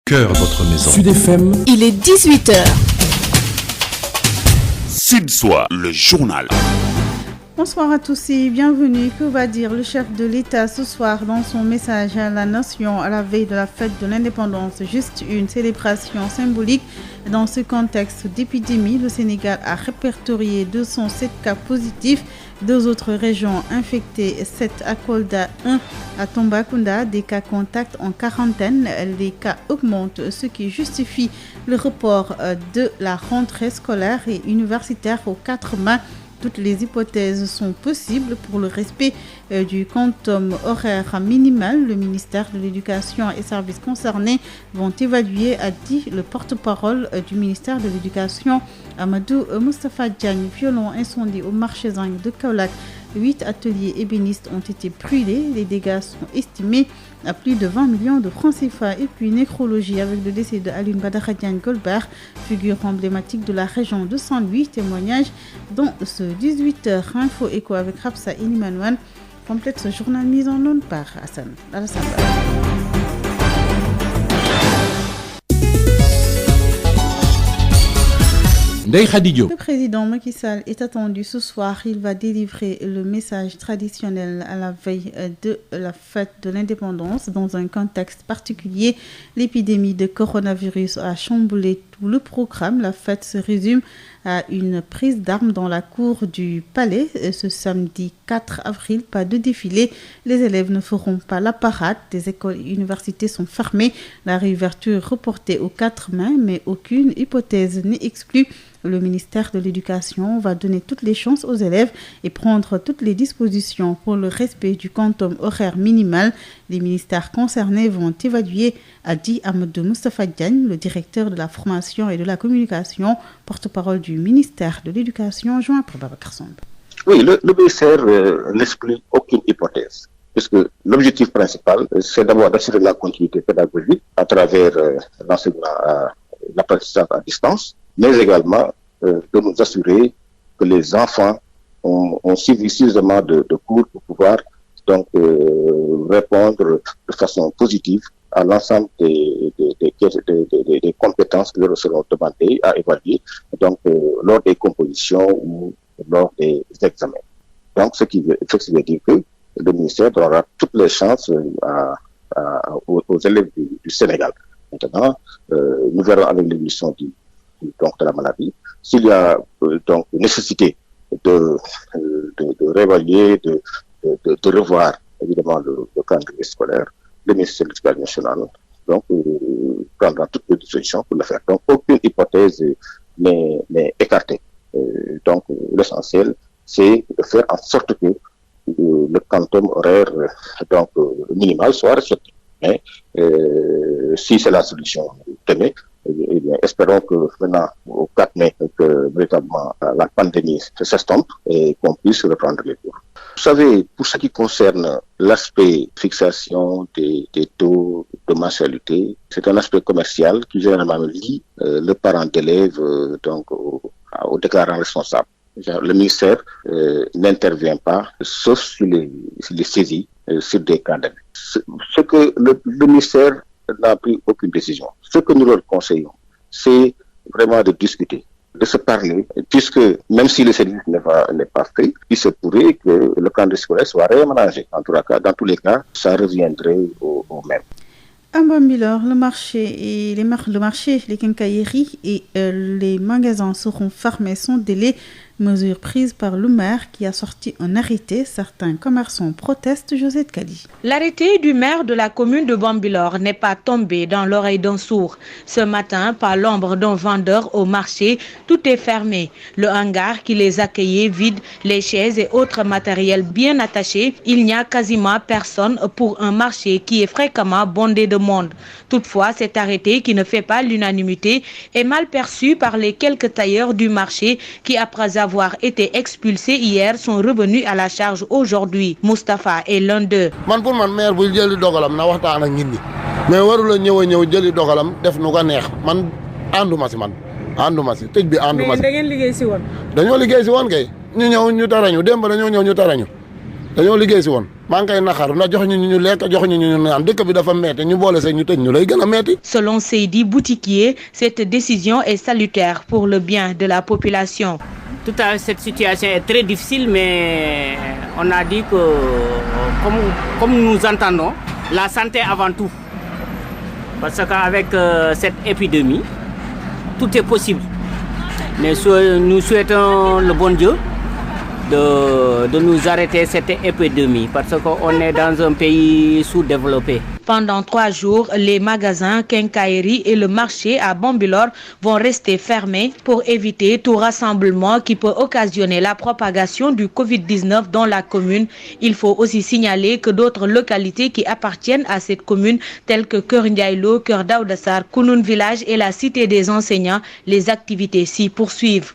Cœur votre maison. Sud FM. Il est 18h. Sud Soir, le journal. Bonsoir à tous et bienvenue. Que va dire le chef de l'État ce soir dans son message à la nation à la veille de la fête de l'indépendance? Juste une célébration symbolique. Dans ce contexte d'épidémie, le Sénégal a répertorié 207 cas positifs. 2 autres régions infectées, 7 à Kolda, 1 à Tambacounda, des cas contacts en quarantaine. Les cas augmentent, ce qui justifie le report de la rentrée scolaire et universitaire aux 4 mai. Toutes les hypothèses sont possibles pour le respect du quantum horaire minimal. Le ministère de l'Éducation et services concernés vont évaluer, a dit le porte-parole du ministère de l'Éducation, Amadou Moustapha Diagne. Violent incendie au marché Zinc de Kaolack. 8 ateliers ébénistes ont été brûlés. Les dégâts sont estimés à plus de 20 millions de francs CFA. Et puis nécrologie avec le décès de Alioune Badara Diagne Goldberg, figure emblématique de la région de Saint-Louis. Témoignage dans ce 18h Info Éco avec Rapsa Inimanouane. Complète ce journal mis en onde par Hassan Alassane. Le président Macky Sall est attendu ce soir. Il va délivrer le message traditionnel à la veille de la fête de l'indépendance. Dans un contexte particulier, l'épidémie de coronavirus a chamboulé tout le programme. La fête se résume à une prise d'armes dans la cour du palais. Ce samedi 4 avril, pas de défilé. Les élèves ne feront pas la parade. Des écoles et universités sont fermées. La réouverture reportée au 4 mai, mais aucune hypothèse n'est exclue. Le ministère de l'Éducation va donner toutes les chances aux élèves et prendre toutes les dispositions pour le respect du quantum horaire minimal. Les ministères concernés vont évaluer, a dit Amadou Moustapha Diagne, le directeur de la formation et de la communication, porte-parole du ministère de l'Éducation, joint par Babacar Samb. Oui, le ministère n'exclut aucune hypothèse, puisque l'objectif principal, c'est d'abord d'assurer la continuité pédagogique à travers l'enseignement, l'apprentissage à distance, mais également de nous assurer que les enfants ont suivi suffisamment de cours pour pouvoir donc répondre de façon positive à l'ensemble des compétences qui leur seront demandées à évaluer donc lors des compositions ou lors des examens. Donc ce qui veut dire que le ministère donnera toutes les chances aux élèves du Sénégal. Maintenant, nous verrons avec l'évolution donc de la maladie. S'il y a donc nécessité de réévaluer, de revoir évidemment le calendrier scolaire, le ministère de l'Éducation nationale donc prendra toutes les dispositions pour le faire. Donc aucune hypothèse n'est écartée. Donc l'essentiel c'est de faire en sorte que le quantum horaire donc minimal soit respecté. Mais si c'est la solution tenue, eh bien, espérons que maintenant, au 4 mai, que véritablement la pandémie s'estompe et qu'on puisse reprendre les cours. Vous savez, pour ce qui concerne l'aspect fixation des taux de mensualité, c'est un aspect commercial qui généralement lie le parent d'élève donc au déclarant responsable. Le ministère n'intervient pas, sauf s'il est saisi sur des cas d'abus. Ce que le ministère n'a pris aucune décision. Ce que nous leur conseillons, c'est vraiment de discuter, de se parler, puisque même si le service n'est pas fait, il se pourrait que le calendrier scolaire soit réaménagé. En tout cas, dans tous les cas, ça reviendrait au même. À Bambilor, le marché, les quincailleries et les magasins seront fermés sans délai. Mesure prise par le maire qui a sorti un arrêté. Certains commerçants protestent. Josette Kali. L'arrêté du maire de la commune de Bambilor n'est pas tombé dans l'oreille d'un sourd. Ce matin, par l'ombre d'un vendeur au marché, tout est fermé. Le hangar qui les accueillait vide, les chaises et autres matériels bien attachés. Il n'y a quasiment personne pour un marché qui est fréquemment bondé de monde. Toutefois, cet arrêté qui ne fait pas l'unanimité est mal perçu par les quelques tailleurs du marché qui, après avoir été expulsés hier, sont revenus à la charge aujourd'hui. Moustapha est l'un d'eux. Man pour man maire bu jëli dogalam na waxtaan ak nit ñi mais waru la ñëw jëli dogalam def nu ko neex man ànduma si tëj bi ànduma si. mais da ngeen liggéey si woon. dañoo liggéey si woon kay ñu ñëw ñu tarañu démb dañoo ñëw ñu tarañu dañoo liggéey si woon maa ngi koy naxar na jox ñu lekk jox ñu naan dëkk bi dafa metti ñu boole say ñu tëj ñu lay gën a metti. Selon Seydi Boutiquier, cette décision est salutaire pour le bien de la population. Tout à fait, cette situation est très difficile, mais on a dit que, comme nous entendons, la santé avant tout. Parce qu'avec cette épidémie, tout est possible. Mais nous souhaitons le bon Dieu de nous arrêter cette épidémie parce qu'on est dans un pays sous-développé. Pendant 3 jours, les magasins, quincailleries et le marché à Bambilor vont rester fermés pour éviter tout rassemblement qui peut occasionner la propagation du Covid-19 dans la commune. Il faut aussi signaler que d'autres localités qui appartiennent à cette commune, telles que Keur Ndiaye-Lo, Keur Daoudassar, Kounoune Village et la Cité des enseignants, les activités s'y poursuivent.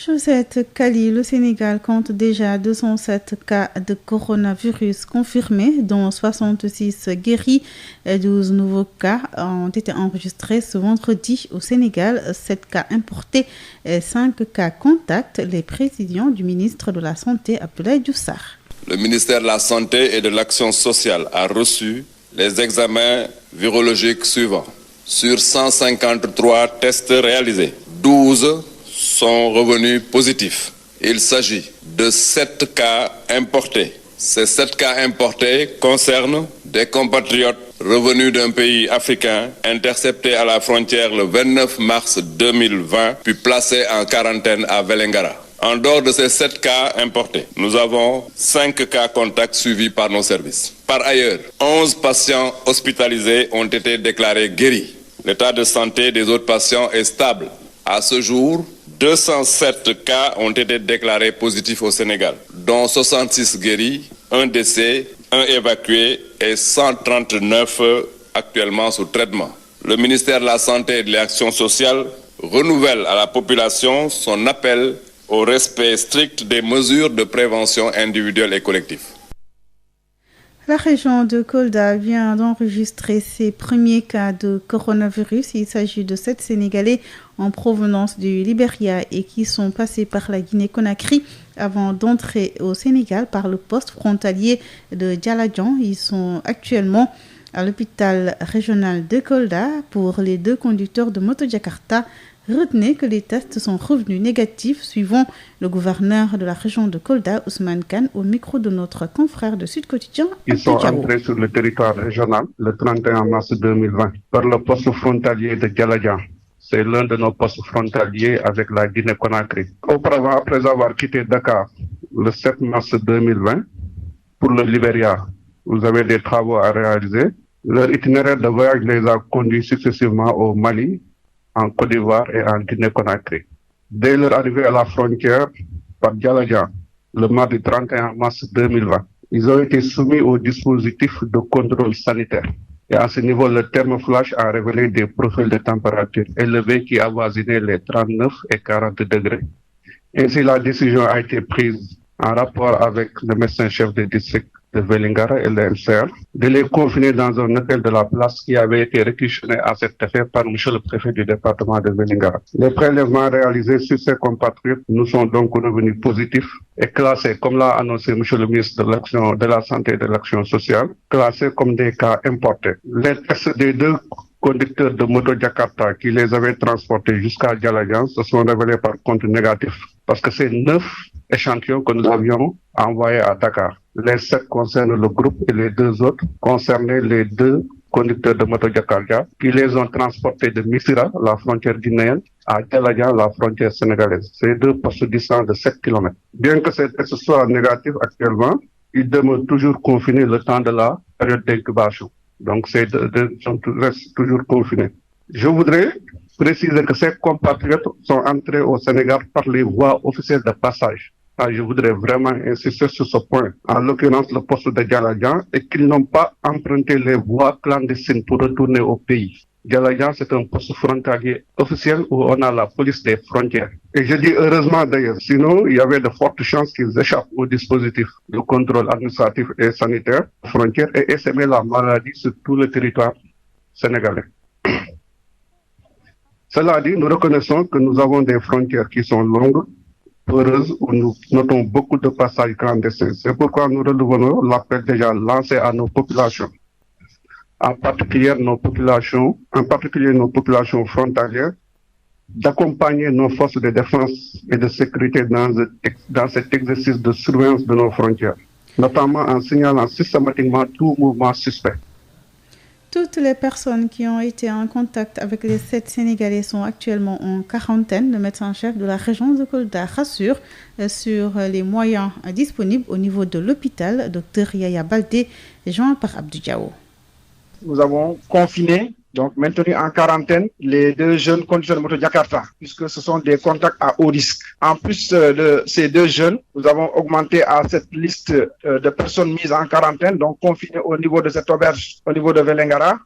Josette Kali, le Sénégal compte déjà 207 cas de coronavirus confirmés, dont 66 guéris. 12 nouveaux cas ont été enregistrés ce vendredi au Sénégal, 7 cas importés et 5 cas contacts. Les précisions du ministre de la Santé, Abdoulaye Diouf Sarr. Le ministère de la Santé et de l'Action sociale a reçu les examens virologiques suivants. Sur 153 tests réalisés, 12 sont revenus positifs. Il s'agit de 7 cas importés. Ces 7 cas importés concernent des compatriotes revenus d'un pays africain interceptés à la frontière le 29 mars 2020 puis placés en quarantaine à Vélingara. En dehors de ces 7 cas importés, nous avons 5 cas contacts suivis par nos services. Par ailleurs, 11 patients hospitalisés ont été déclarés guéris. L'état de santé des autres patients est stable. À ce jour, 207 cas ont été déclarés positifs au Sénégal, dont 66 guéris, 1 décès, 1 évacué et 139 actuellement sous traitement. Le ministère de la Santé et de l'Action sociale renouvelle à la population son appel au respect strict des mesures de prévention individuelle et collective. La région de Kolda vient d'enregistrer ses premiers cas de coronavirus. Il s'agit de 7 Sénégalais en provenance du Libéria et qui sont passés par la Guinée-Conakry avant d'entrer au Sénégal par le poste frontalier de Dialadjan. Ils sont actuellement à l'hôpital régional de Kolda. Pour les 2 conducteurs de moto Jakarta, retenez que les tests sont revenus négatifs, suivant le gouverneur de la région de Kolda, Ousmane Kane, au micro de notre confrère de Sud Quotidien. Ils sont entrés sur le territoire régional le 31 mars 2020 par le poste frontalier de Dialadjan. C'est l'un de nos postes frontaliers avec la Guinée-Conakry. Auparavant, après avoir quitté Dakar le 7 mars 2020 pour le Libéria, vous avez des travaux à réaliser. Leur itinéraire de voyage les a conduits successivement au Mali, en Côte d'Ivoire et en Guinée-Conakry. Dès leur arrivée à la frontière par Dialadjan, le mardi 31 mars 2020, ils ont été soumis au dispositif de contrôle sanitaire. Et à ce niveau, le terme flash a révélé des profils de température élevés qui avoisinaient les 39 et 40 degrés. Ainsi, la décision a été prise en rapport avec le médecin-chef du district de Vélingara et le MCR, de les confiner dans un hôtel de la place qui avait été réquisitionné à cet effet par M. le préfet du département de Vélingara. Les prélèvements réalisés sur ces compatriotes nous sont donc revenus positifs et classés, comme l'a annoncé M. le ministre de la Santé et de l'Action sociale, classés comme des cas importés. Les tests des 2 conducteurs de moto Jakarta qui les avaient transportés jusqu'à Dialadjan se sont révélés par contre négatifs parce que c'est 9 échantillons que nous avions envoyés à Dakar. Les 7 concernent le groupe et les 2 autres concernaient les 2 conducteurs de moto Jakarta qui les ont transportés de Missira, la frontière guinéenne, à Dialadjan, la frontière sénégalaise. Ces 2 postes distants de 7 km. Bien que ces tests soient négatifs actuellement, ils demeurent toujours confinés le temps de la période d'incubation. Donc, ces 2 restent toujours confinés. Je voudrais préciser que ces compatriotes sont entrés au Sénégal par les voies officielles de passage. Je voudrais vraiment insister sur ce point, en l'occurrence le poste de Dialadjan, et qu'ils n'ont pas emprunté les voies clandestines pour retourner au pays. Dialadjan, c'est un poste frontalier officiel où on a la police des frontières. Et je dis heureusement d'ailleurs, sinon il y avait de fortes chances qu'ils échappent au dispositif de contrôle administratif et sanitaire frontière et essaimer la maladie sur tout le territoire sénégalais. Cela dit, nous reconnaissons que nous avons des frontières qui sont longues, peureuse où nous notons beaucoup de passages clandestins. C'est pourquoi nous renouvelons l'appel déjà lancé à nos populations, en particulier nos populations frontalières, d'accompagner nos forces de défense et de sécurité dans cet exercice de surveillance de nos frontières, notamment en signalant systématiquement tout mouvement suspect. Toutes les personnes qui ont été en contact avec les 7 Sénégalais sont actuellement en quarantaine. Le médecin-chef de la région de Kolda rassure sur les moyens disponibles au niveau de l'hôpital. Dr Yaya Baldé, joint par Abdou Diawo. Nous avons confiné, donc maintenu en quarantaine, les 2 jeunes conducteurs de moto Jakarta, puisque ce sont des contacts à haut risque. En plus de ces 2 jeunes, nous avons augmenté à cette liste de personnes mises en quarantaine, donc confinées au niveau de cette auberge, au niveau de Vélingara,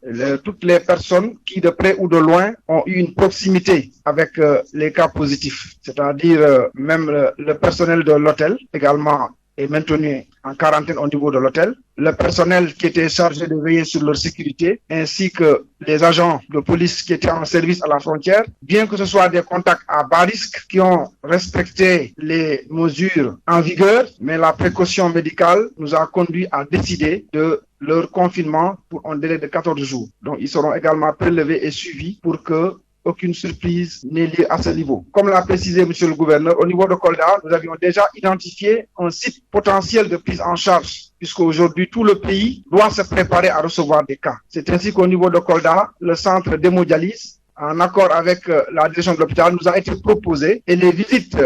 toutes les personnes qui, de près ou de loin, ont eu une proximité avec les cas positifs, c'est-à-dire même le personnel de l'hôtel également est maintenu en quarantaine au niveau de l'hôtel. Le personnel qui était chargé de veiller sur leur sécurité, ainsi que les agents de police qui étaient en service à la frontière, bien que ce soit des contacts à bas risque qui ont respecté les mesures en vigueur, mais la précaution médicale nous a conduit à décider de leur confinement pour un délai de 14 jours. Donc ils seront également prélevés et suivis pour que aucune surprise n'est liée à ce niveau. Comme l'a précisé monsieur le gouverneur, au niveau de Kolda, nous avions déjà identifié un site potentiel de prise en charge, puisqu'aujourd'hui tout le pays doit se préparer à recevoir des cas. C'est ainsi qu'au niveau de Kolda, le centre d'hémodialyse, en accord avec la direction de l'hôpital, nous a été proposé, et les visites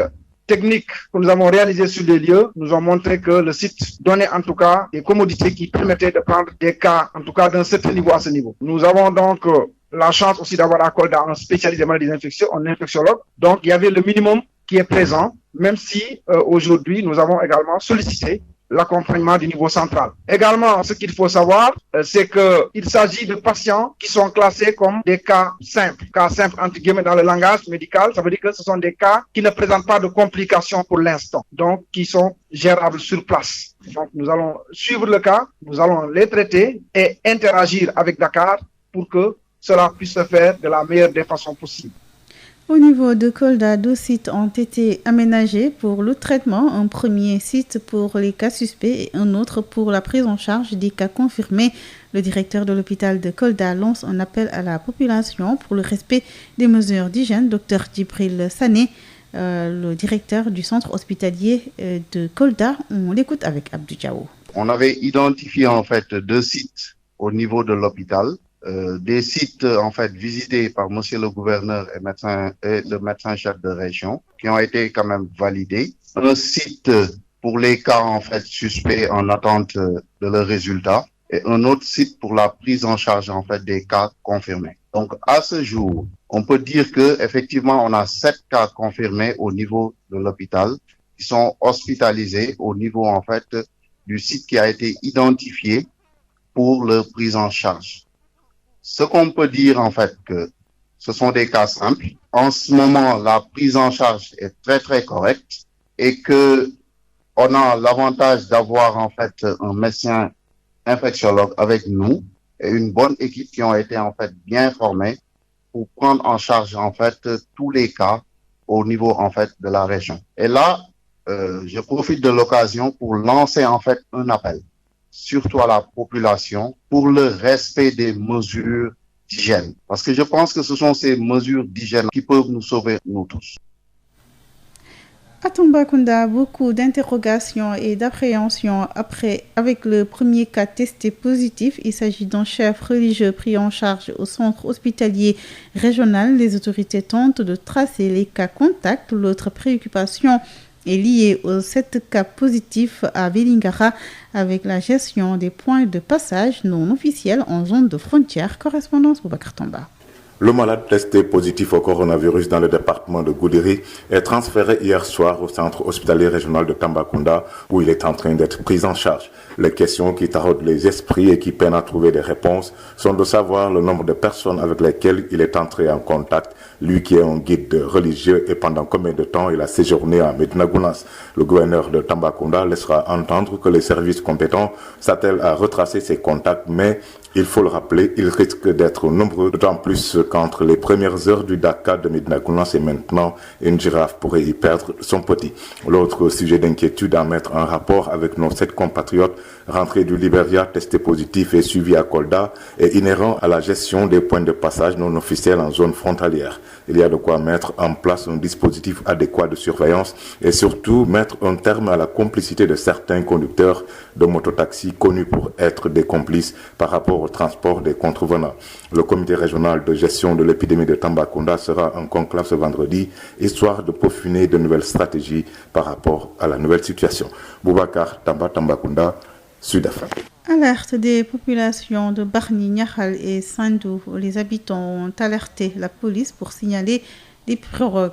techniques que nous avons réalisées sur les lieux nous ont montré que le site donnait en tout cas des commodités qui permettaient de prendre des cas, en tout cas d'un certain niveau à ce niveau. Nous avons donc la chance aussi d'avoir à Kolda un spécialiste des maladies infectieuses, un infectiologue. Donc, il y avait le minimum qui est présent, même si aujourd'hui, nous avons également sollicité l'accompagnement du niveau central. Également, ce qu'il faut savoir, c'est qu'il s'agit de patients qui sont classés comme des cas simples. Cas simples, entre guillemets, dans le langage médical, ça veut dire que ce sont des cas qui ne présentent pas de complications pour l'instant, donc qui sont gérables sur place. Donc, nous allons suivre le cas, nous allons les traiter et interagir avec Dakar pour que cela puisse se faire de la meilleure des façons possibles. Au niveau de Kolda, 2 sites ont été aménagés pour le traitement. Un premier site pour les cas suspects et un autre pour la prise en charge des cas confirmés. Le directeur de l'hôpital de Kolda lance un appel à la population pour le respect des mesures d'hygiène. Dr Djibril Sané, le directeur du centre hospitalier de Kolda, on l'écoute avec Abdou Diawo. On avait identifié en fait 2 sites au niveau de l'hôpital. Des sites en fait visités par monsieur le gouverneur et le médecin-chef de région qui ont été quand même validés. Un site pour les cas en fait suspects en attente de leurs résultats et un autre site pour la prise en charge en fait des cas confirmés. Donc à ce jour, on peut dire que effectivement on a 7 cas confirmés au niveau de l'hôpital qui sont hospitalisés au niveau en fait du site qui a été identifié pour leur prise en charge. Ce qu'on peut dire en fait que ce sont des cas simples. En ce moment, la prise en charge est très très correcte et que on a l'avantage d'avoir en fait un médecin infectiologue avec nous et une bonne équipe qui ont été en fait bien formés pour prendre en charge en fait tous les cas au niveau en fait de la région. Et là, je profite de l'occasion pour lancer en fait un appel, surtout à la population, pour le respect des mesures d'hygiène. Parce que je pense que ce sont ces mesures d'hygiène qui peuvent nous sauver, nous tous. À Tambacounda, beaucoup d'interrogations et d'appréhensions avec le premier cas testé positif. Il s'agit d'un chef religieux pris en charge au centre hospitalier régional. Les autorités tentent de tracer les cas contacts. L'autre préoccupation est liée aux 7 cas positifs à Vélingara avec la gestion des points de passage non officiels en zone de frontière. Correspondance Boubacar Tamba. Le malade testé positif au coronavirus dans le département de Goudiri est transféré hier soir au centre hospitalier régional de Tambacounda où il est en train d'être pris en charge. Les questions qui taraudent les esprits et qui peinent à trouver des réponses sont de savoir le nombre de personnes avec lesquelles il est entré en contact, lui qui est un guide religieux, et pendant combien de temps il a séjourné à Medina Gounass. Le gouverneur de Tambacounda laissera entendre que les services compétents s'attellent à retracer ses contacts, mais Il faut le rappeler, ils risquent d'être nombreux, d'autant plus qu'entre les premières heures du Dakar de Médina-Gounass et maintenant, une girafe pourrait y perdre son petit. L'autre sujet d'inquiétude à mettre en rapport avec nos 7 compatriotes rentrés du Libéria, testés positifs et suivis à Kolda, est inhérent à la gestion des points de passage non officiels en zone frontalière. Il y a de quoi mettre en place un dispositif adéquat de surveillance et surtout mettre un terme à la complicité de certains conducteurs de mototaxis connus pour être des complices par rapport au transport des contrevenants. Le comité régional de gestion de l'épidémie de Tambacounda sera en conclave ce vendredi, histoire de peaufiner de nouvelles stratégies par rapport à la nouvelle situation. Boubacar Tambacounda, Sud-Afrique. Alerte des populations de Bargny, Niakhal et Sandou. Les habitants ont alerté la police pour signaler des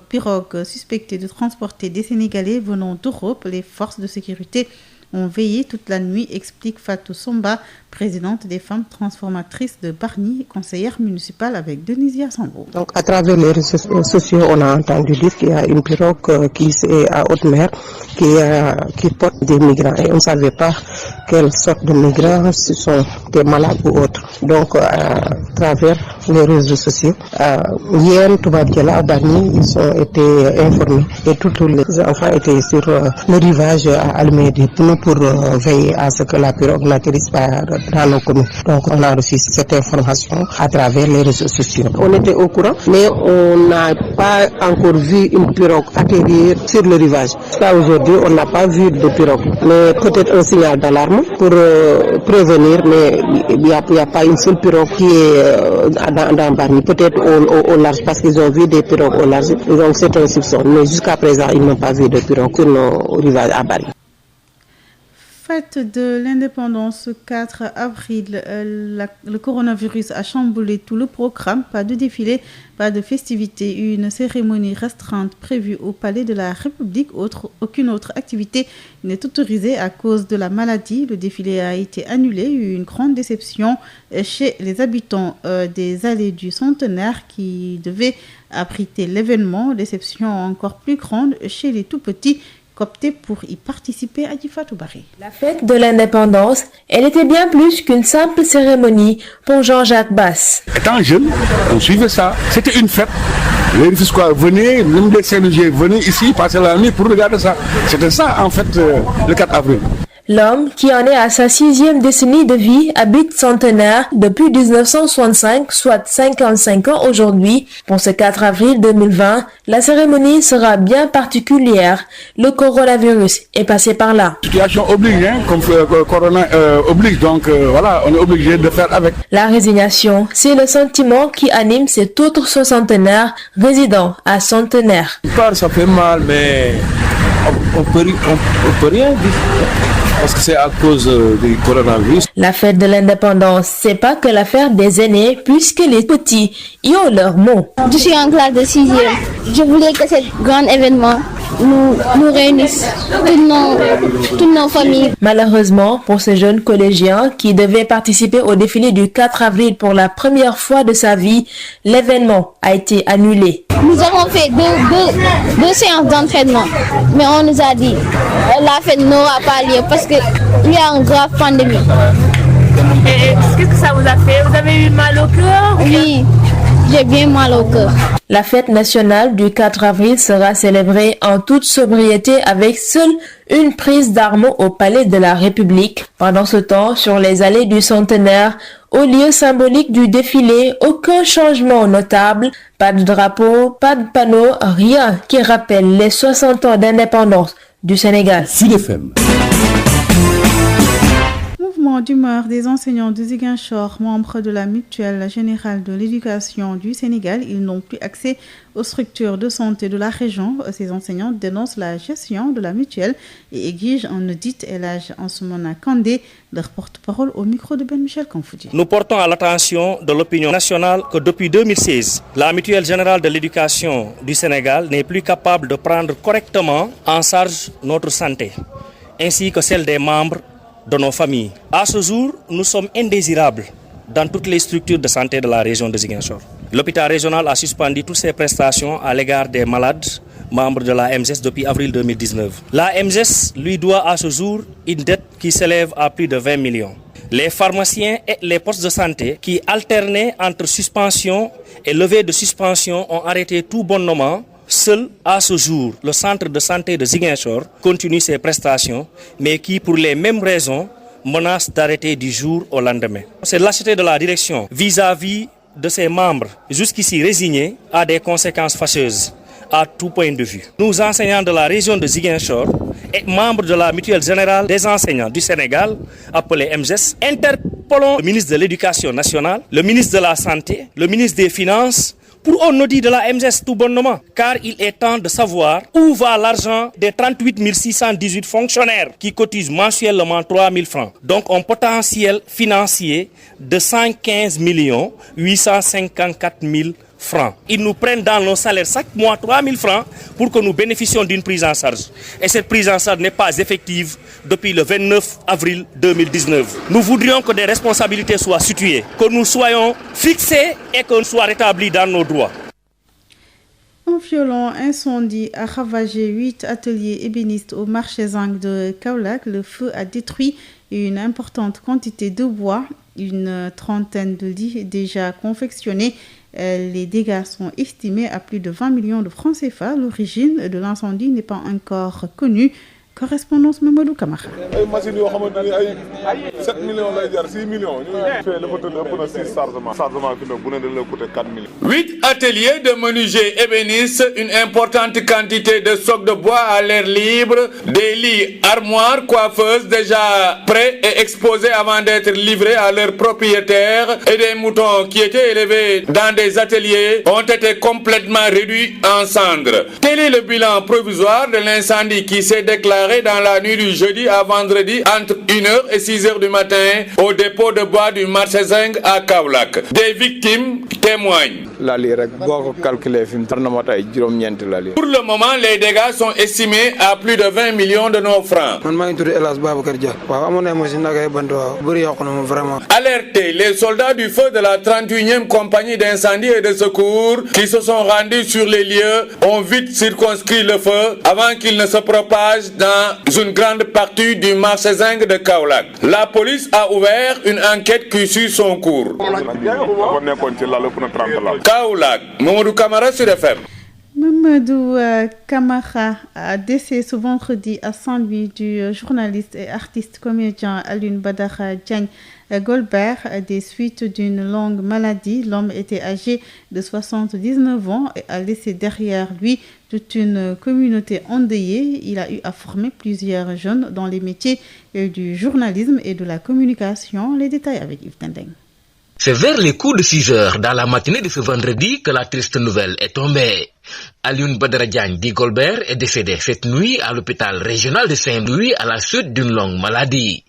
pirogues suspectées de transporter des Sénégalais venant d'Europe. Les forces de sécurité ont veillé toute la nuit, explique Fatou Somba, présidente des femmes transformatrices de Bargny, conseillère municipale avec Denisia Sambo. Donc à travers les réseaux sociaux, on a entendu dire qu'il y a une pirogue qui est à haute mer qui porte des migrants et on ne savait pas quelle sorte de migrants, ce sont des malades ou autres. Donc à travers les réseaux sociaux, hier, Toubabdiala à Bargny, ils ont été informés et tous les enfants étaient sur le rivage à Almedi pour veiller à ce que la pirogue n'atterrisse pas dans nos communes. Donc on a reçu cette information à travers les réseaux sociaux. On était au courant, mais on n'a pas encore vu une pirogue atterrir sur le rivage. Jusqu'à aujourd'hui, on n'a pas vu de pirogue. Mais peut-être un signal d'alarme pour prévenir, mais il n'y a pas une seule pirogue qui est dans Bargny. Peut-être au large, parce qu'ils ont vu des pirogues au large. Donc c'est un soupçon. Mais jusqu'à présent, ils n'ont pas vu de pirogue sur nos rivages à Bargny. Fête de l'indépendance 4 avril, le coronavirus a chamboulé tout le programme. Pas de défilé, pas de festivités, une cérémonie restreinte prévue au Palais de la République. Aucune autre activité n'est autorisée à cause de la maladie. Le défilé a été annulé. Une grande déception chez les habitants des allées du Centenaire qui devaient abriter l'événement. Déception encore plus grande chez les tout-petits opté pour y participer à Difatou Barry. La fête de l'indépendance, elle était bien plus qu'une simple cérémonie pour Jean-Jacques Basse. Étant jeune, on suivait ça. C'était une fête. Les Rufisquois venaient, même des Saint-Louisiens venaient ici passer la nuit pour regarder ça. C'était ça en fait le 4 avril. L'homme, qui en est à sa 6e décennie de vie, habite Centenaire depuis 1965, soit 55 ans aujourd'hui. Pour ce 4 avril 2020, la cérémonie sera bien particulière. Le coronavirus est passé par là. La situation oblige, comme corona oblige, donc voilà, on est obligé de faire avec. La résignation, c'est le sentiment qui anime cet autre soixantenaire résidant à Centenaire. Ça fait mal, mais on peut rien dire. Parce que c'est à cause du coronavirus. La fête de l'indépendance, c'est pas que l'affaire des aînés, puisque les petits y ont leur mot. Je suis en classe de 6e. Je voulais que ce grand événement nous réunisse, toutes nos familles. Malheureusement, pour ce jeune collégien qui devait participer au défilé du 4 avril pour la première fois de sa vie, l'événement a été annulé. Nous avons fait deux séances d'entraînement, mais on nous a dit la fête n'aura pas lieu parce qu'il y a une grave pandémie. Et qu'est-ce que ça vous a fait? Vous avez eu mal au cœur? Oui, j'ai bien mal au cœur. La fête nationale du 4 avril sera célébrée en toute sobriété avec seule une prise d'armes au Palais de la République. Pendant ce temps, sur les allées du Centenaire, au lieu symbolique du défilé, aucun changement notable, pas de drapeau, pas de panneau, rien qui rappelle les 60 ans d'indépendance du Sénégal. Sud FM. Mouvement d'humeur des enseignants de Ziguinchor, membres de la Mutuelle Générale de l'Éducation du Sénégal, ils n'ont plus accès aux structures de santé de la région. Ces enseignants dénoncent la gestion de la mutuelle et exigent un audit. Elhadji Ansoumana Kandé, leur porte-parole au micro de Ben Michel Kanfoudi. Nous portons à l'attention de l'opinion nationale que depuis 2016, la Mutuelle Générale de l'Éducation du Sénégal n'est plus capable de prendre correctement en charge notre santé, ainsi que celle des membres de nos familles. À ce jour, nous sommes indésirables dans toutes les structures de santé de la région de Ziguinchor. L'hôpital régional a suspendu toutes ses prestations à l'égard des malades membres de la MGES depuis avril 2019. La MGES lui doit à ce jour une dette qui s'élève à plus de 20 millions. les pharmaciens et les postes de santé qui alternaient entre suspension et levée de suspension ont arrêté tout bonnement. Seul, à ce jour, le centre de santé de Ziguinchor continue ses prestations, mais qui, pour les mêmes raisons, menace d'arrêter du jour au lendemain. C'est lâcheté de la direction vis-à-vis de ses membres, jusqu'ici résignés, a des conséquences fâcheuses à tout point de vue. Nous, enseignants de la région de Ziguinchor et membres de la Mutuelle Générale des enseignants du Sénégal, appelée MGES, interpellons le ministre de l'Éducation nationale, le ministre de la Santé, le ministre des Finances, pour un audit de la MGES tout bonnement, car il est temps de savoir où va l'argent des 38 618 fonctionnaires qui cotisent mensuellement 3 000 francs. Donc un potentiel financier de 115 854 000 francs. Ils nous prennent dans nos salaires chaque mois 3 000 francs pour que nous bénéficions d'une prise en charge. Et cette prise en charge n'est pas effective depuis le 29 avril 2019. Nous voudrions que des responsabilités soient situées, que nous soyons fixés et que nous soyons rétablis dans nos droits. Un violent incendie a ravagé 8 ateliers ébénistes au marché Zang de Kaolack. Le feu a détruit une importante quantité de bois, une trentaine de lits déjà confectionnés. Les dégâts sont estimés à plus de 20 millions de francs CFA. L'origine de l'incendie n'est pas encore connue. Correspondance Mamadou Kamara. 7 millions, 6 millions. 8 ateliers de menuisiers ébénistes, une importante quantité de stocks de bois à l'air libre, des lits, armoires, coiffeuses déjà prêts et exposés avant d'être livrés à leurs propriétaires et des moutons qui étaient élevés dans des ateliers ont été complètement réduits en cendres. Tel est le bilan provisoire de l'incendie qui s'est déclaré dans la nuit du jeudi à vendredi entre 1h et 6h du matin au dépôt de bois du marché Zeng à Kaolack. Des victimes témoignent. Pour le moment, les dégâts sont estimés à plus de 20 millions de nos francs. Alertés, les soldats du feu de la 31e compagnie d'incendie et de secours qui se sont rendus sur les lieux ont vite circonscrit le feu avant qu'il ne se propage dans une grande partie du marché Zeng de Kaolack. La police a ouvert une enquête qui suit son cours. Kaolack, Mamadou Kamara sur FM. Mamadou Kamara a décédé ce vendredi à Saint-Louis du journaliste et artiste comédien Alioune Badara Diagne Golbert des suites d'une longue maladie. L'homme était âgé de 79 ans et a laissé derrière lui toute une communauté endeuillée. Il a eu à former plusieurs jeunes dans les métiers du journalisme et de la communication. Les détails avec Yves Tendeng. C'est vers les coups de 6 heures dans la matinée de ce vendredi que la triste nouvelle est tombée. Alioune Badara Diagne dit Golbert est décédé cette nuit à l'hôpital régional de Saint-Louis à la suite d'une longue maladie.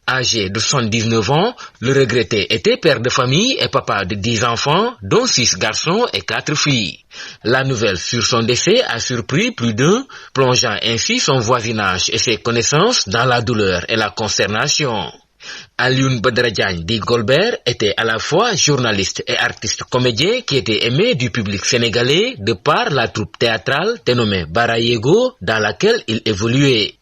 Âgé de 79 ans, le regretté était père de famille et papa de 10 enfants, dont 6 garçons et 4 filles. La nouvelle sur son décès a surpris plus d'un, plongeant ainsi son voisinage et ses connaissances dans la douleur et la consternation. Alioune Badara Diagne dit Golbert était à la fois journaliste et artiste comédien qui était aimé du public sénégalais de par la troupe théâtrale dénommée Barayego dans laquelle il évoluait.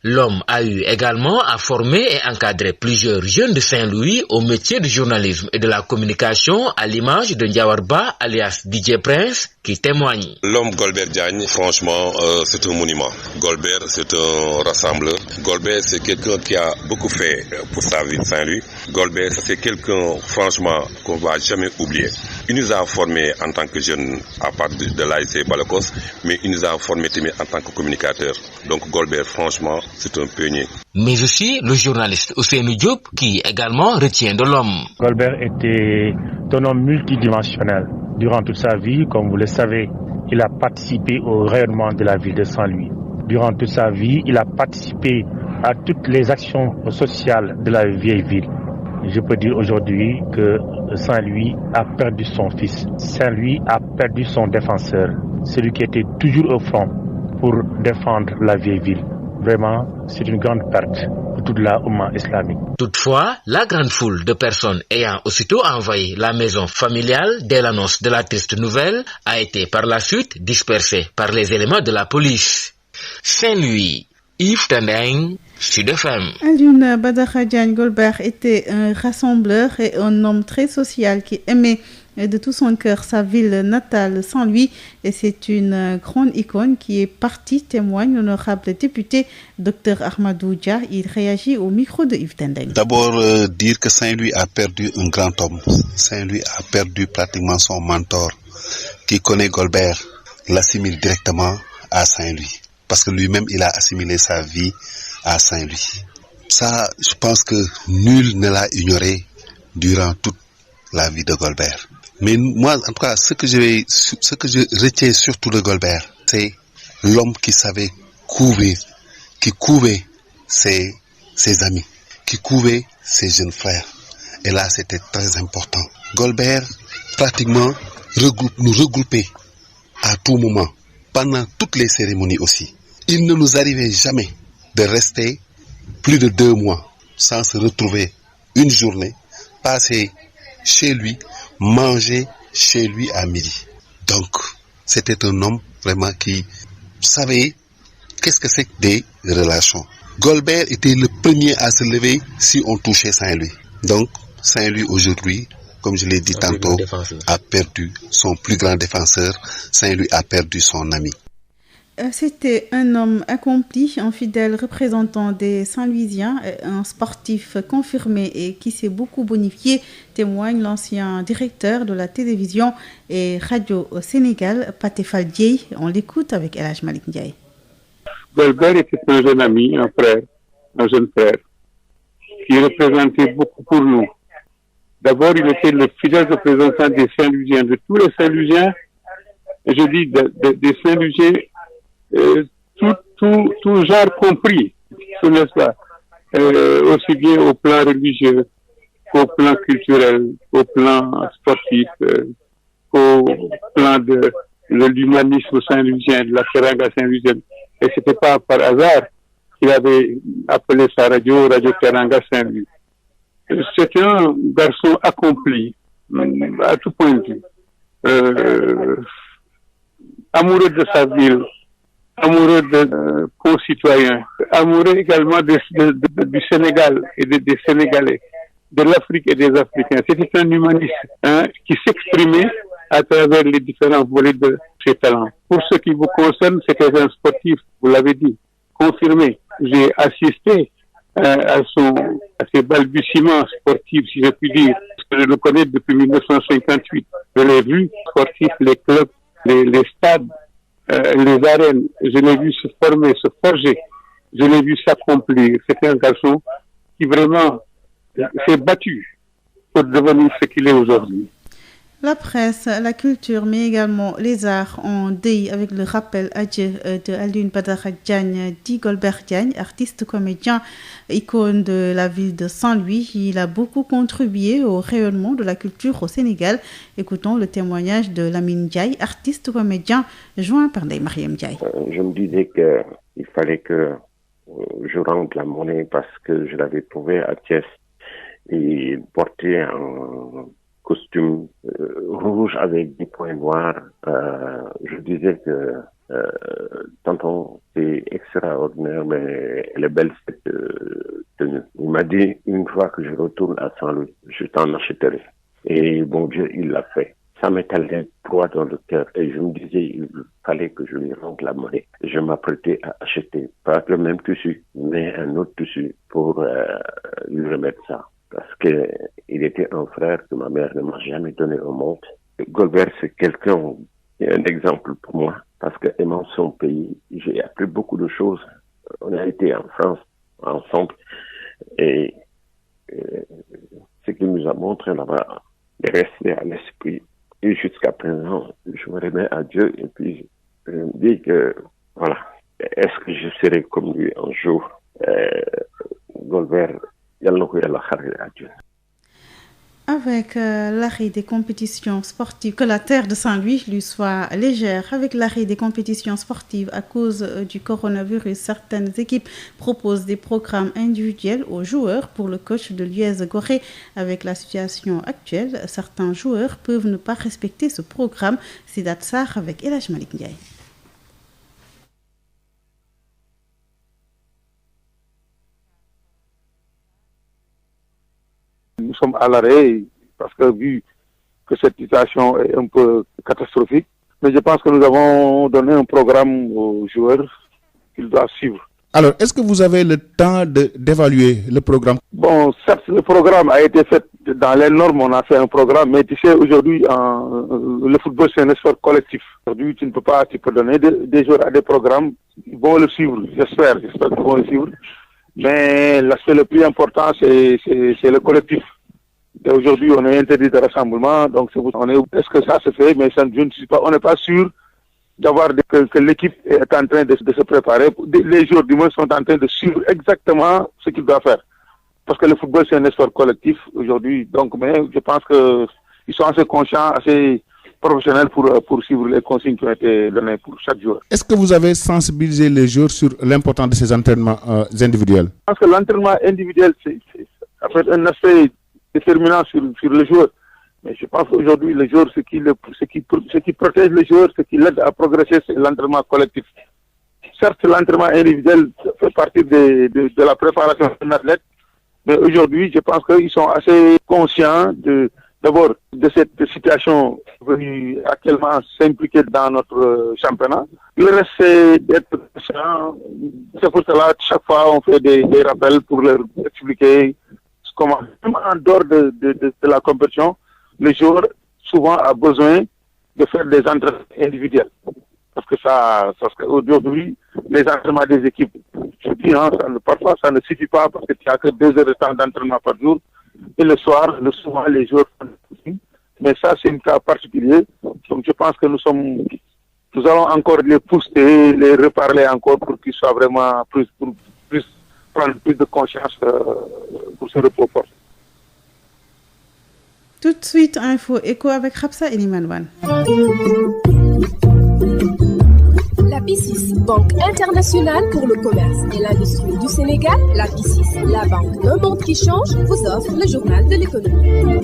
L'homme a eu également à former et encadrer plusieurs jeunes de Saint-Louis au métier du journalisme et de la communication à l'image de Ndiawarba alias DJ Prince qui témoigne. L'homme Golbert Diagne, franchement, c'est un monument. Golbert, c'est un rassembleur. Golbert, c'est quelqu'un qui a beaucoup fait pour sa vie de Saint-Louis. Golbert, c'est quelqu'un, franchement, qu'on ne va jamais oublier. Il nous a formés en tant que jeunes à partir de l'AIC Balakos, mais il nous a formés en tant que communicateurs. Donc Golbert, franchement, c'est un pionnier. Mais aussi le journaliste Ousseynou Diop qui également retient de l'homme. Golbert était un homme multidimensionnel. Durant toute sa vie, comme vous le savez, il a participé au rayonnement de la ville de Saint-Louis. Durant toute sa vie, il a participé à toutes les actions sociales de la vieille ville. Je peux dire aujourd'hui que Saint-Louis a perdu son fils. Saint-Louis a perdu son défenseur, celui qui était toujours au front pour défendre la vieille ville. Vraiment, c'est une grande perte pour toute la Oumma islamique. Toutefois, la grande foule de personnes ayant aussitôt envahi la maison familiale dès l'annonce de la triste nouvelle a été par la suite dispersée par les éléments de la police. Saint-Louis, Yves Tendeng, Sud FM. Alioune Badara Diagne Golbert était un rassembleur et un homme très social qui aimait de tout son cœur sa ville natale Saint-Louis, et c'est une grande icône qui est partie, témoigne l'honorable député Dr Ahmadou Dia. Il réagit au micro de Yves Tendeng. D'abord dire que Saint-Louis a perdu un grand homme. Saint-Louis a perdu pratiquement son mentor. Qui connaît Golbert l'assimile directement à Saint-Louis, parce que lui-même il a assimilé sa vie à Saint-Louis. Ça, je pense que nul ne l'a ignoré durant toute la vie de Golbert. Mais moi, en tout cas, ce que je retiens surtout de Golbert, c'est l'homme qui savait couver, qui couvait ses amis, qui couvait ses jeunes frères. Et là, c'était très important. Golbert, pratiquement, nous regroupait à tout moment, pendant toutes les cérémonies aussi. Il ne nous arrivait jamais de rester plus de 2 mois sans se retrouver une journée, passer chez lui, manger chez lui à midi. Donc, c'était un homme vraiment qui savait qu'est-ce que c'est que des relations. Golbert était le premier à se lever si on touchait Saint-Louis. Donc, Saint-Louis aujourd'hui, comme je l'ai dit tantôt, a perdu son plus grand défenseur. Saint-Louis a perdu son ami. C'était un homme accompli, un fidèle représentant des Saint-Louisiens, un sportif confirmé et qui s'est beaucoup bonifié, témoigne l'ancien directeur de la télévision et radio au Sénégal, Pathé Fall Dieye. On l'écoute avec El Hadj Malick Ndiaye. Golbert était un jeune ami, un frère, un jeune frère, qui représentait beaucoup pour nous. D'abord, il était le fidèle représentant des Saint-Louisiens, de tous les Saint-Louisiens, je dis des Saint-Louisiens, tout genre compris, n'est-ce pas, aussi bien au plan religieux qu'au plan culturel, qu'au plan sportif, qu'au plan de l'humanisme saint-louisien, de la teranga saint-louisienne. Et c'était pas par hasard qu'il avait appelé sa radio Teranga Saint-Louis. C'était un garçon accompli, à tout point de vue, amoureux de sa ville, amoureux de concitoyens, amoureux également du Sénégal et des Sénégalais, de l'Afrique et des Africains. C'était un humaniste qui s'exprimait à travers les différents volets de ses talents. Pour ce qui vous concerne, c'était un sportif, vous l'avez dit, confirmé. J'ai assisté à ses balbutiements sportifs, si je puis dire, parce que je le connais depuis 1958. Je l'ai vu sportif, les clubs, les stades, les arènes. Je l'ai vu se former, se forger. Je l'ai vu s'accomplir. C'était un garçon qui vraiment s'est battu pour devenir ce qu'il est aujourd'hui. La presse, la culture, mais également les arts ont deuil avec le rappel à Dieu de Alioune Badara Diagne, dit Golbert Diagne, artiste comédien, icône de la ville de Saint-Louis. Il a beaucoup contribué au rayonnement de la culture au Sénégal. Écoutons le témoignage de Lamine Ndiaye, artiste comédien, joint par Ndeye Mariam Ndiaye. Je me disais qu'il fallait que je rende la monnaie parce que je l'avais trouvé à Thiès. Et porté un costume rouge avec des points noirs. Je disais que tonton, c'est extraordinaire, mais elle est belle cette tenue. Il m'a dit, une fois que je retourne à Saint-Louis, je t'en achèterai. Et bon Dieu, il l'a fait. Ça m'est allé droit dans le cœur. Et je me disais, il fallait que je lui rende la monnaie. Je m'apprêtais à acheter, pas le même tissu, mais un autre tissu pour lui remettre ça. Parce que il était un frère que ma mère ne m'a jamais donné au monde. Golbert, c'est quelqu'un qui est un exemple pour moi. Parce que aimant son pays, j'ai appris beaucoup de choses. On a été en France ensemble. Et ce qu'il nous a montré là-bas est resté à l'esprit. Et jusqu'à présent, je me remets à Dieu. Et puis, je me dis que, voilà, est-ce que je serai comme lui un jour? Golbert, avec l'arrêt des compétitions sportives, que la terre de Saint-Louis lui soit légère. Avec l'arrêt des compétitions sportives à cause du coronavirus, certaines équipes proposent des programmes individuels aux joueurs. Pour le coach de l'US Gorée, avec la situation actuelle, certains joueurs peuvent ne pas respecter ce programme. Sidat Sarr avec El Hadj Malick Ndiaye. sommes à l'arrêt parce que vu que cette situation est un peu catastrophique. Mais je pense que nous avons donné un programme aux joueurs qu'ils doivent suivre. Alors, est-ce que vous avez le temps d'évaluer le programme? Bon, certes, le programme a été fait dans les normes, on a fait un programme, mais tu sais, aujourd'hui, le football, c'est un sport collectif. Aujourd'hui, tu peux donner des joueurs à des programmes, ils vont le suivre, j'espère qu'ils vont le suivre. Mais l'aspect le plus important, c'est le collectif. Et aujourd'hui, on est interdit de rassemblement, donc est-ce que ça se fait? Mais ça, on n'est pas sûr d'avoir que l'équipe est en train de se préparer. Les joueurs du monde sont en train de suivre exactement ce qu'ils doivent faire. Parce que le football, c'est un sport collectif aujourd'hui. Donc, mais je pense qu'ils sont assez conscients, assez professionnels pour suivre les consignes qui ont été données pour chaque joueur. Est-ce que vous avez sensibilisé les joueurs sur l'importance de ces entraînements individuels? Je pense que l'entraînement individuel, ça peut être un aspect déterminant sur le joueur. Mais je pense qu'aujourd'hui, le joueur, ce qui protège le joueur, ce qui l'aide à progresser, c'est l'entraînement collectif. Certes, l'entraînement individuel fait partie de la préparation d'un athlète, mais aujourd'hui, je pense qu'ils sont assez conscients d'abord de cette situation venue actuellement s'impliquer dans notre championnat. Le reste, c'est d'être conscient. C'est pour cela que chaque fois, on fait des rappels pour leur expliquer comment, même en dehors de la compétition, le joueur souvent a besoin de faire des entraînements individuels. Parce qu'aujourd'hui, les entraînements des équipes, je dis, parfois ça ne suffit pas parce que tu n'as que 2 heures de temps d'entraînement par jour. Et le soir, souvent les joueurs font des. Mais ça, c'est un cas particulier. Donc je pense que nous allons encore les pousser, les reparler encore pour qu'ils soient vraiment prendre plus de conscience pour ce repos fort. Tout de suite, info écho avec Rapsa et Limanouane. La BICIS, Banque internationale pour le commerce et l'industrie du Sénégal, la BICIS, la banque d'un monde qui change, vous offre le journal de l'économie.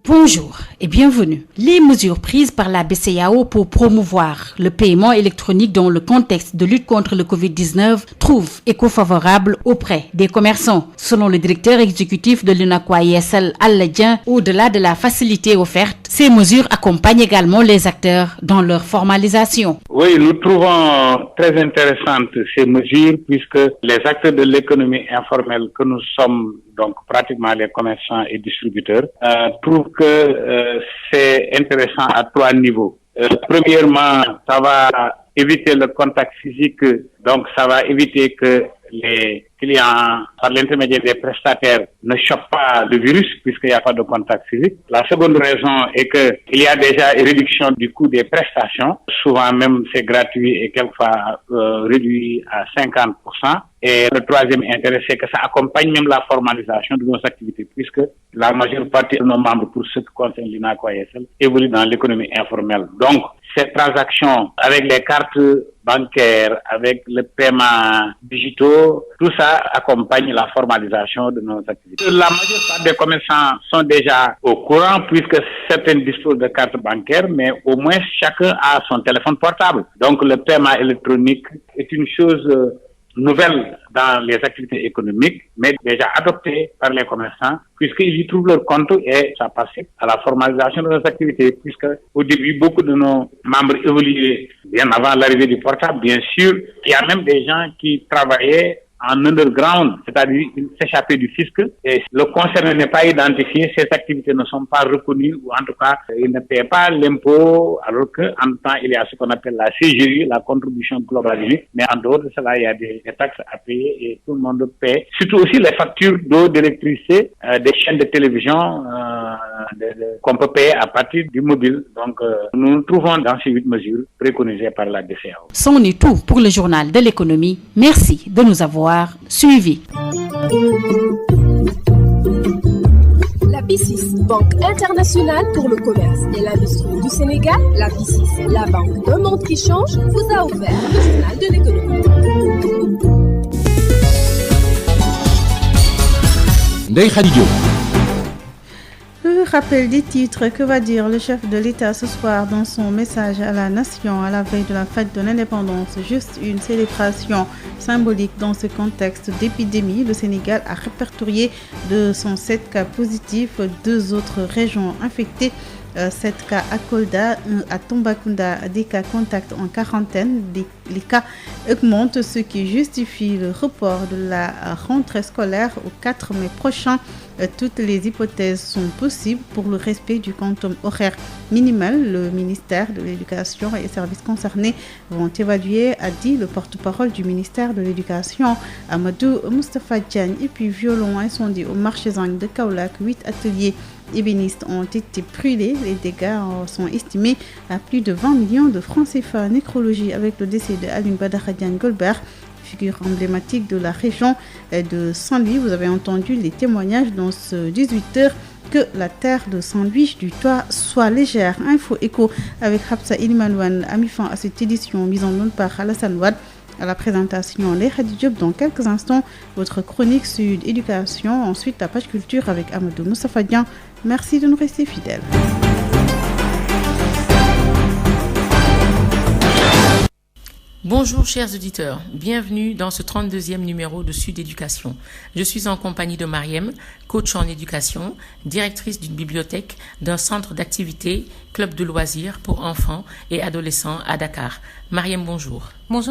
Bonjour et bienvenue. Les mesures prises par la BCEAO pour promouvoir le paiement électronique dans le contexte de lutte contre le Covid-19 trouvent écho favorable auprès des commerçants. Selon le directeur exécutif de l'UNACOIS, Al-Ladjan, au-delà de la facilité offerte, ces mesures accompagnent également les acteurs dans leur formalisation. Oui, nous trouvons très intéressantes ces mesures puisque les acteurs de l'économie informelle que nous sommes, donc pratiquement les commerçants et distributeurs, trouvent que c'est intéressant à 3 niveaux. Premièrement, ça va éviter le contact physique, donc ça va éviter que les clients, par l'intermédiaire des prestataires, ne chopent pas le virus puisqu'il n'y a pas de contact physique. La seconde raison est que il y a déjà une réduction du coût des prestations. Souvent même c'est gratuit et quelquefois réduit à 50%. Et le troisième intérêt, c'est que ça accompagne même la formalisation de nos activités puisque la majeure partie de nos membres, pour ce qui concerne l'UNACOIS, évoluent dans l'économie informelle. Donc, ces transactions avec les cartes bancaires, avec le paiement digitaux, tout ça accompagne la formalisation de nos activités. La majeure partie des commerçants sont déjà au courant puisque certains disposent de cartes bancaires, mais au moins chacun a son téléphone portable. Donc le paiement électronique est une chose nouvelle dans les activités économiques, mais déjà adoptée par les commerçants, puisqu'ils y trouvent leur compte et ça participe à la formalisation de nos activités, puisque au début, beaucoup de nos membres évoluaient bien avant l'arrivée du portable, bien sûr. Il y a même des gens qui travaillaient en underground, c'est-à-dire ils s'échappaient du fisc et le concerné n'est pas identifié, ces activités ne sont pas reconnues ou en tout cas ils ne paient pas l'impôt alors qu'en même temps il y a ce qu'on appelle la CGU, la contribution globale unique, mais en dehors de cela il y a des taxes à payer et tout le monde paie, surtout aussi les factures d'eau, d'électricité, des chaînes de télévision qu'on peut payer à partir du mobile. Donc nous nous trouvons dans ces 8 mesures préconisées par la BCEAO. C'en est tout pour le journal de l'économie. Merci de nous avoir suivi. La BICIS, Banque internationale pour le commerce et l'industrie du Sénégal, la BICIS, la banque d'un monde qui change, vous a offert le journal de l'économie. Ndeye Khady Diop. Peu rappel des titres, que va dire le chef de l'État ce soir dans son message à la nation à la veille de la fête de l'indépendance? Juste une célébration symbolique dans ce contexte d'épidémie. Le Sénégal a répertorié 207 cas positifs, 2 autres régions infectées. 7 cas à Kolda, 1 à Tambacounda, des cas contacts en quarantaine. Les cas augmentent, ce qui justifie le report de la rentrée scolaire au 4 mai prochain. Toutes les hypothèses sont possibles pour le respect du quantum horaire minimal. Le ministère de l'Éducation et les services concernés vont évaluer, a dit le porte-parole du ministère de l'Éducation, Amadou Moustapha Diagne. Et puis, violon incendie au marché Zang de Kaolack, 8 ateliers ébénistes ont été brûlés. Les dégâts sont estimés à plus de 20 millions de francs CFA. Nécrologie avec le décès de Alioune Badara Diagne Golbert, figure emblématique de la région de Saint-Louis. Vous avez entendu les témoignages dans ce 18h. Que la terre de Saint-Louis du toit soit légère. Info écho avec Hapsa Ilimanouane a mis fin à cette édition mise en onde par Alassane Wade. À la présentation, les Hadi Diop. Dans quelques instants, votre chronique Sud Éducation. Ensuite, la page culture avec Amadou Moustapha Dian. Merci de nous rester fidèles. Bonjour chers auditeurs, bienvenue dans ce 32e numéro de Sud Éducation. Je suis en compagnie de Mariem, coach en éducation, directrice d'une bibliothèque, d'un centre d'activité, club de loisirs pour enfants et adolescents à Dakar. Mariem, bonjour. Bonjour.